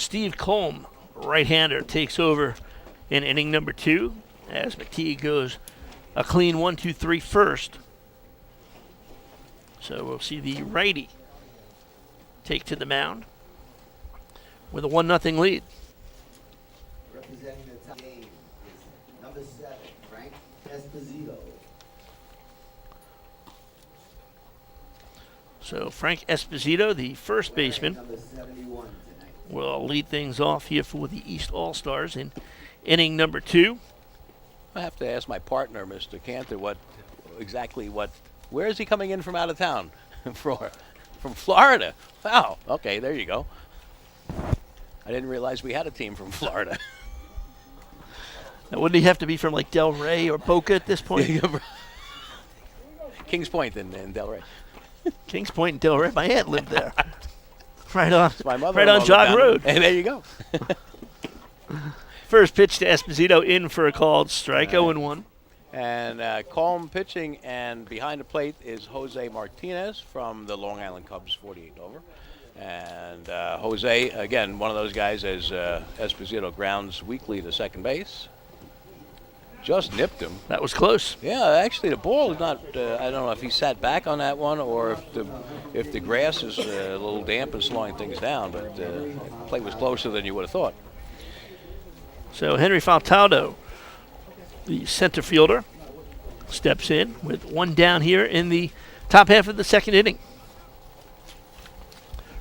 Steve Colm, right-hander, takes over in inning number 2 as McTeague goes a clean 1-2-3 first. So we'll see the righty take to the mound with a 1-0 lead. Representing the top game is number 7, Frank Esposito. So Frank Esposito, the first baseman, Number 71 tonight. will lead things off here for the East All-Stars in inning number 2. I have to ask my partner, Mr. Cantor, where is he coming in from out of town? From Florida. Wow. Okay, there you go. I didn't realize we had a team from Florida. Now, wouldn't he have to be from like Del Rey or Boca at this point? Kings Point in Del Rey. Kings Point and Del Rey. My aunt lived there. right on My Jog Road. And there you go. First pitch to Esposito, in for a called strike, 0-1. And calm pitching, and behind the plate is Jose Martinez from the Long Island Cubs, 48 and over. And Jose, again, one of those guys as Esposito grounds weakly to second base. Just nipped him. That was close. Yeah, actually the ball is not, I don't know if he sat back on that one or if the grass is a little damp and slowing things down, but the play was closer than you would have thought. So Henry Faltaldo, the center fielder, steps in with one down here in the top half of the second inning.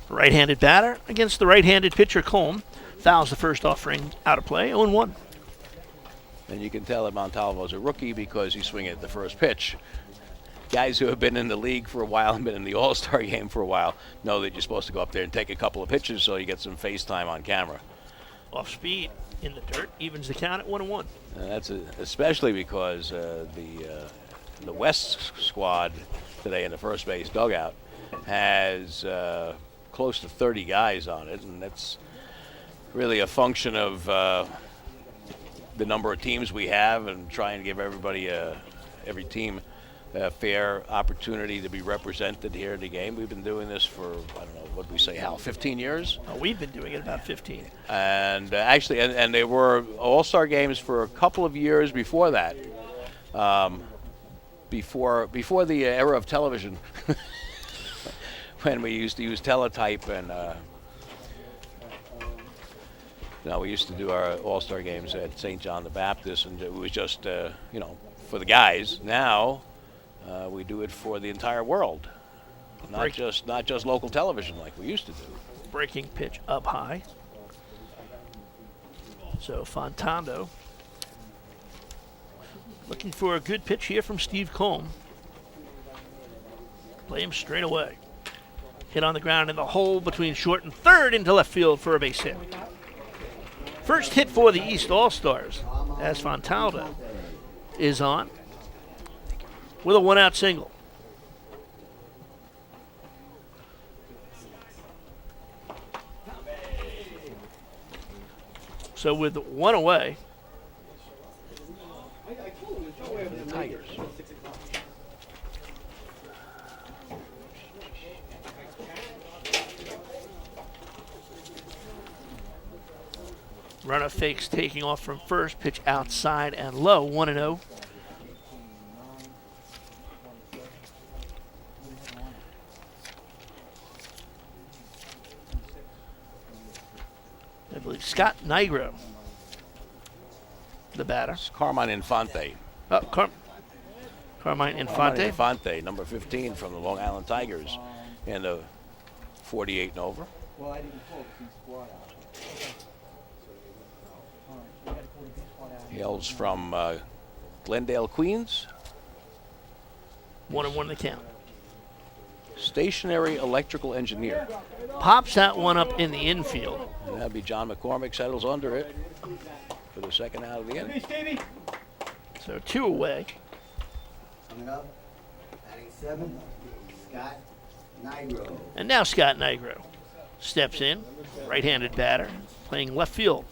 Right-handed batter against the right-handed pitcher, Colm. Fouls the first offering out of play, 0-1. And you can tell that Montalvo's a rookie because he's swinging at the first pitch. Guys who have been in the league for a while and been in the All-Star game for a while know that you're supposed to go up there and take a couple of pitches so you get some face time on camera. Off speed in the dirt, evens the count at 1-1. And that's especially because the West squad today in the first base dugout has close to 30 guys on it, and that's really a function of the number of teams we have and try and give every team a fair opportunity to be represented here in the game. We've been doing this for, I don't know, what did we say, Hal, 15 years? Oh, we've been doing it about 15. And actually, and there were All-Star games for a couple of years before that, before the era of television, when we used to use teletype and we used to do our All-Star games at St. John the Baptist, and it was just, for the guys. Now we do it for the entire world, not just local television like we used to do. Breaking pitch up high. So Fontando looking for a good pitch here from Steve Colm. Play him straight away. Hit on the ground in the hole between short and third into left field for a base hit. First hit for the East All-Stars as Fontaldo is on with a one-out single. So with one away, The Tigers. runner fakes taking off from first, pitch outside and low, 1-0. I believe Scott Nigro, the batter. It's Carmine Infante. Oh, Carmine Infante. Carmine Infante, number 15 from the Long Island Tigers, and the 48 and over. Well, I didn't pull the squad out. Hails from Glendale, Queens. 1-1 the count. Stationary electrical engineer. Pops that one up in the infield. And that'd be John McCormick, settles under it for the second out of the inning. So 2 away. Coming up, batting 7, Scott Nigro. And now Scott Nigro steps in, right-handed batter, playing left field.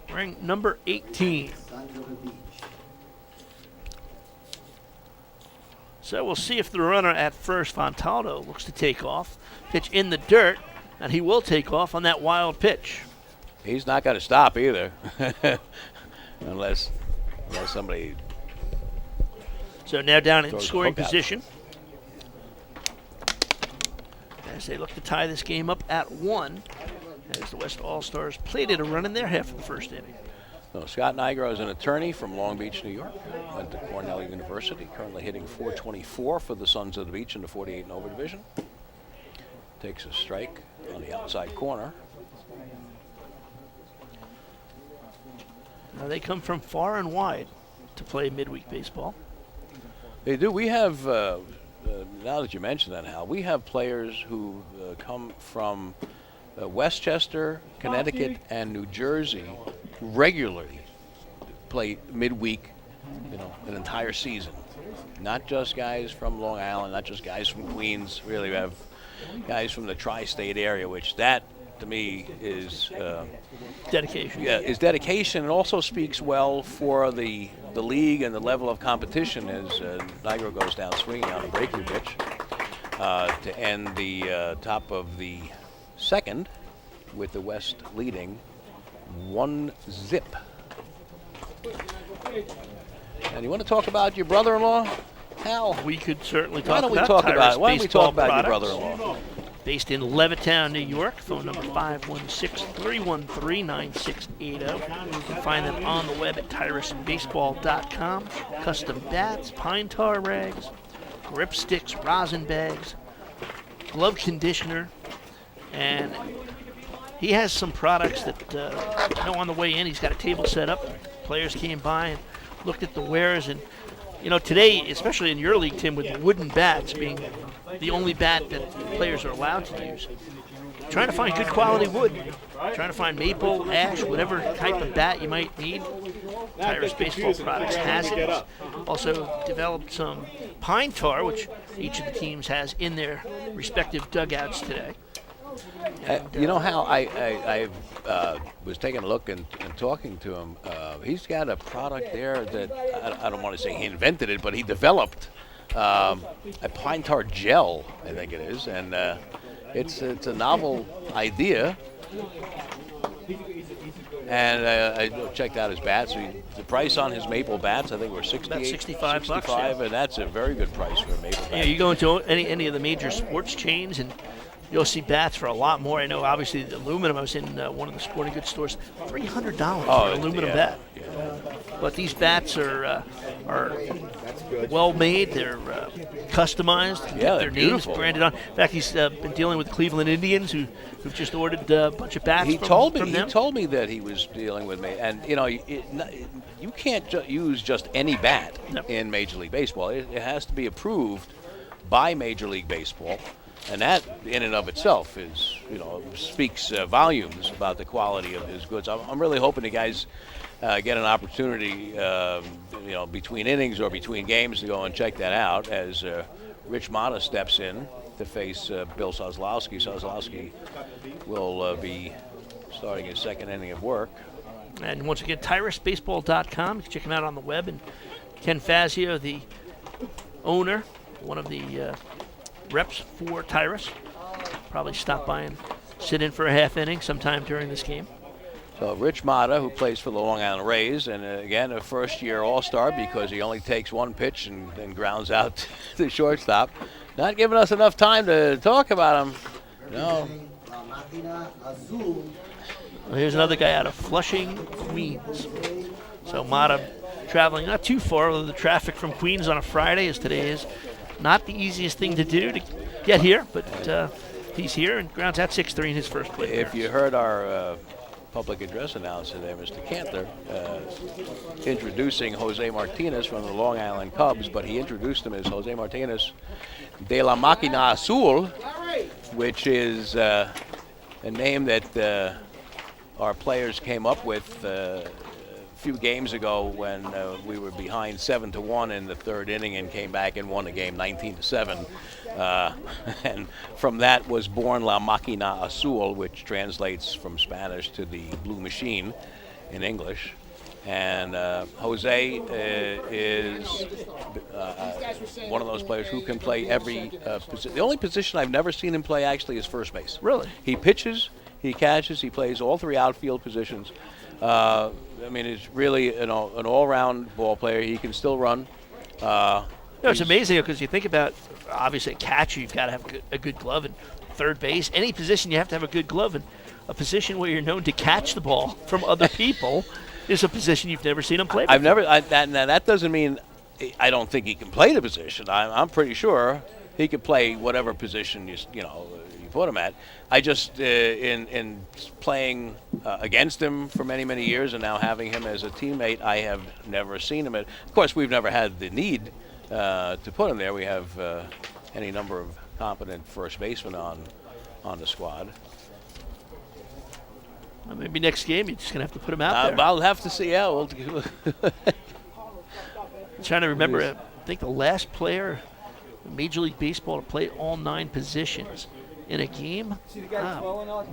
Wearing number 18. Sons of the Beach. So we'll see if the runner at first, Fontaldo, looks to take off. Pitch in the dirt, And he will take off on that wild pitch. He's not going to stop either, unless somebody. So now down in Throws the scoring hook out. position as they look to tie this game up at 1, as the West All-Stars plated a run in their half of the first inning. So Scott Nigro is an attorney from Long Beach, New York. Went to Cornell University. Currently hitting .424 for the Sons of the Beach in the 48 and over division. Takes a strike on the outside corner. Now they come from far and wide to play midweek baseball. They do. We have, now that you mention that, Hal, we have players who come from Westchester, Connecticut, and New Jersey who regularly play midweek, an entire season. Not just guys from Long Island, not just guys from Queens. Really, we have guys from the tri-state area, which that, to me, is Dedication. Yeah, is dedication, and also speaks well for the league and the level of competition as Nigro goes down swinging on a breaking pitch to end the top of the second, with the West leading 1-0. And you want to talk about your brother-in-law, Hal? We could certainly Why talk don't we about talk Tyrus about? Why don't we Baseball talk about your Products. brother-in-law? Based in Levittown, New York. Phone number 516-313-9680. You can find them on the web at tyrusbaseball.com. Custom bats, pine tar rags, grip sticks, rosin bags, glove conditioner, and he has some products that, on the way in, he's got a table set up. Players came by and looked at the wares, and today, especially in your league, Tim, with wooden bats being the only bat that players are allowed to use, trying to find good quality wood, trying to find maple, ash, whatever type of bat you might need. Tyrus Baseball Products has it. Also developed some pine tar, which each of the teams has in their respective dugouts today. How I was taking a look and talking to him. He's got a product there that I don't want to say he invented it, but he developed a pine tar gel, I think it is, and it's a novel idea. And I checked out his bats. The price on his maple bats, I think, were About $65, yeah. and that's a very good price for a maple bat. Yeah, you go into any of the major sports chains and you'll see bats for a lot more. I know, obviously, the aluminum. I was in one of the sporting goods stores, $300 for an aluminum bat. Yeah. But these bats are well made. They're customized. Yeah, their they're names beautiful. branded on. In fact, he's been dealing with Cleveland Indians who've just ordered a bunch of bats. He from told me. them. He told me that he was dealing with me, and you can't use just any bat No. in Major League Baseball. It has to be approved by Major League Baseball, and that in and of itself is speaks volumes about the quality of his goods. I'm really hoping the guys get an opportunity, between innings or between games to go and check that out as Rich Mata steps in to face Bill Sozlowski. Sozlowski will be starting his second inning of work. And once again, tyrusbaseball.com. You can check him out on the web. And Ken Fazio, the owner, one of the reps for Tyrus, probably stop by and sit in for a half inning sometime during this game. So Rich Mata, who plays for the Long Island Rays, and again, a first-year All-Star because he only takes one pitch and then grounds out to the shortstop. Not giving us enough time to talk about him. No. Well, here's another guy out of Flushing, Queens. So Mata traveling not too far, although the traffic from Queens on a Friday, as today is, not the easiest thing to do to get here, but he's here and grounds out 6-3 in his first play. If you heard our public address announcer there, Mr. Cantor, introducing Jose Martinez from the Long Island Cubs, but he introduced him as Jose Martinez de la Máquina Azul, which is a name that our players came up with a few games ago when we were behind 7-1 in the third inning and came back and won the game 19-7. And from that was born La Máquina Azul, which translates from Spanish to the Blue Machine in English. And Jose is one of those players who can play every position. The only position I've never seen him play actually is first base. Really? He pitches, he catches, he plays all three outfield positions. I mean, he's really an all-round ball player. He can still run. It's amazing because you think about, obviously, a catcher, you've got to have a good glove, and third base, any position you have to have a good glove, and a position where you're known to catch the ball from other people is a position you've never seen him play before. I've never. That doesn't mean I don't think he can play the position. I'm pretty sure he could play whatever position you put him at. I just in playing against him for many years and now having him as a teammate, I have never seen him at. Of course, we've never had the need to put him there. We have any number of competent first basemen on the squad. Well, maybe next game you're just gonna have to put him out there. I'll have to see. Yeah, we'll I'm trying to remember. I think the last player in Major League Baseball to play all 9 positions in a game.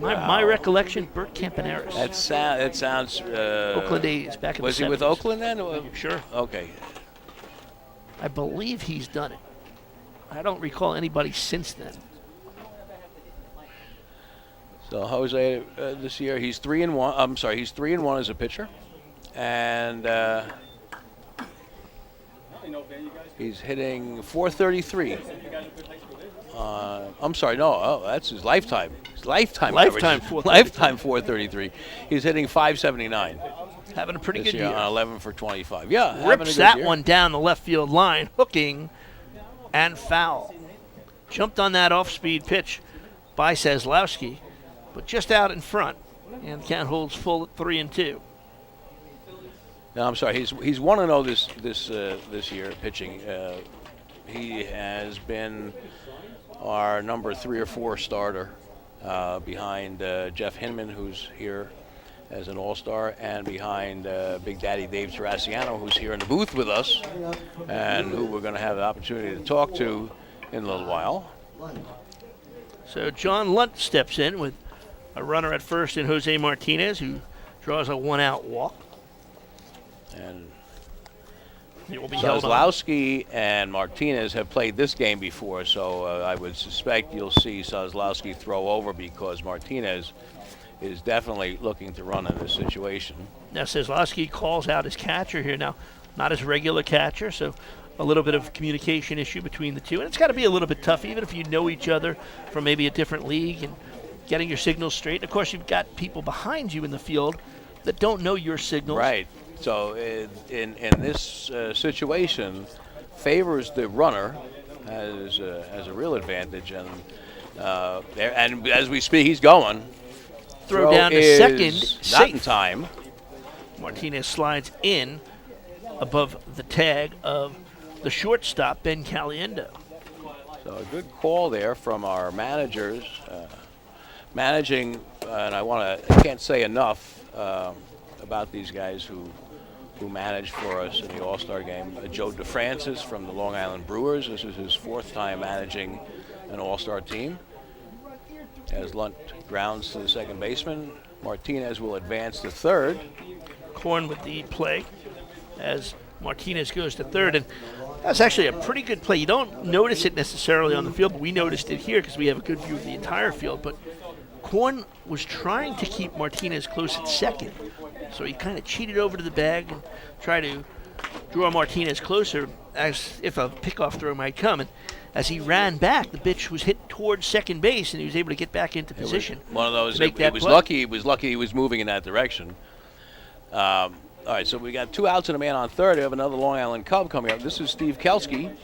My recollection, Bert Campaneris. That sounds. Oakland A's back in the 70s. Was he with Oakland then? Sure. Okay. I believe he's done it. I don't recall anybody since then. So Jose this year he's 3-1. I'm sorry, he's 3-1 as a pitcher, and he's hitting .433. I'm sorry, no, that's his lifetime. His lifetime average. Lifetime .433. He's hitting .579. Having a pretty this good year. year. On 11 for 25. Yeah, having a Rips good that year. one down the left field line, hooking and foul. Jumped on that off-speed pitch by Sazlowski, but just out in front, and the count holds full at 3-2. No, I'm sorry. He's 1-0 this year pitching. He has been our number 3 or 4 starter behind Jeff Hinman, who's here as an all-star, and behind Big Daddy Dave Terracciano, who's here in the booth with us, and who we're going to have the opportunity to talk to in a little while. So John Lunt steps in with a runner at first in Jose Martinez, who draws a 1-out walk. And It will be held on. Sazlowski and Martinez have played this game before, so I would suspect you'll see Sazlowski throw over because Martinez is definitely looking to run in this situation. Now Sazlowski calls out his catcher here now, not his regular catcher, so a little bit of communication issue between the two. And it's got to be a little bit tough, even if you know each other from maybe a different league, and getting your signals straight. And of course, you've got people behind you in the field that don't know your signals. Right. So in this situation, favors the runner as a real advantage, and as we speak, he's going. Throw down to second, not safe. in time. Martinez slides in above the tag of the shortstop, Ben Caliendo. So a good call there from our managers, managing, and I can't say enough about these guys who managed for us in the All-Star game. Joe DeFrancis from the Long Island Brewers. This is his 4th time managing an All-Star team. As Lunt grounds to the second baseman, Martinez will advance to third. Korn with the play as Martinez goes to third. And that's actually a pretty good play. You don't notice it necessarily on the field, but we noticed it here because we have a good view of the entire field. But Korn was trying to keep Martinez close at second. So he kind of cheated over to the bag and tried to draw Martinez closer as if a pickoff throw might come. And as he ran back, the pitch was hit towards second base, and he was able to get back into position. One of those. It was lucky. He was lucky he was moving in that direction. All right, so we got 2 outs and a man on third. We have another Long Island Cub coming up. This is Steve Kelski.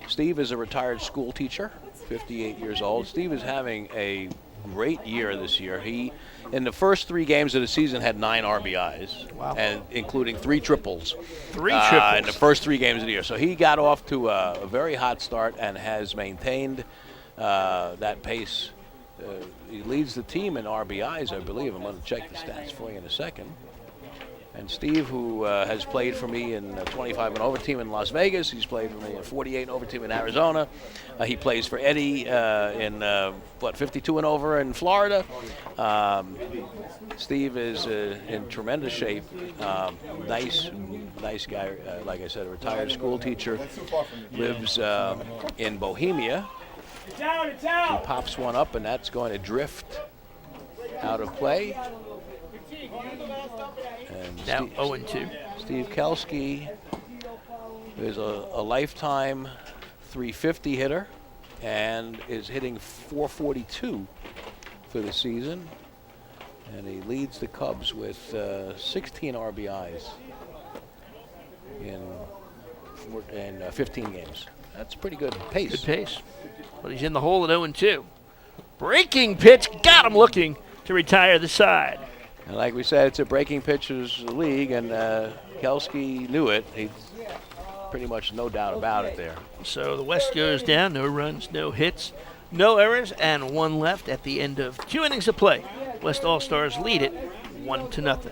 Steve is a retired school teacher, 58 years old. Steve is having a great year this year. He, in the first 3 games of the season, had 9 RBIs, wow, and including 3 triples. 3 triples in the first 3 games of the year. So he got off to a very hot start and has maintained that pace. He leads the team in RBIs, I believe. I'm going to check the stats for you in a second. And Steve, who has played for me in 25 and over team in Las Vegas, he's played for me in 48 and over team in Arizona. He plays for Eddie in 52 and over in Florida. Steve is in tremendous shape. Nice guy. Like I said, a retired school teacher. Lives in Bohemia. He pops one up, and that's going to drift out of play. And Now 0-2. Steve Kelski is a lifetime 350 hitter and is hitting 442 for the season. And he leads the Cubs with 16 RBIs in 15 games. That's pretty good pace. Good pace. But he's in the hole at 0-2. Breaking pitch, got him looking to retire the side. And like we said, it's a breaking pitchers league, and Kelski knew it. He's pretty much no doubt about it there. So the West goes down, no runs, no hits, no errors, and one left at the end of 2 innings of play. West All-Stars lead it 1-0.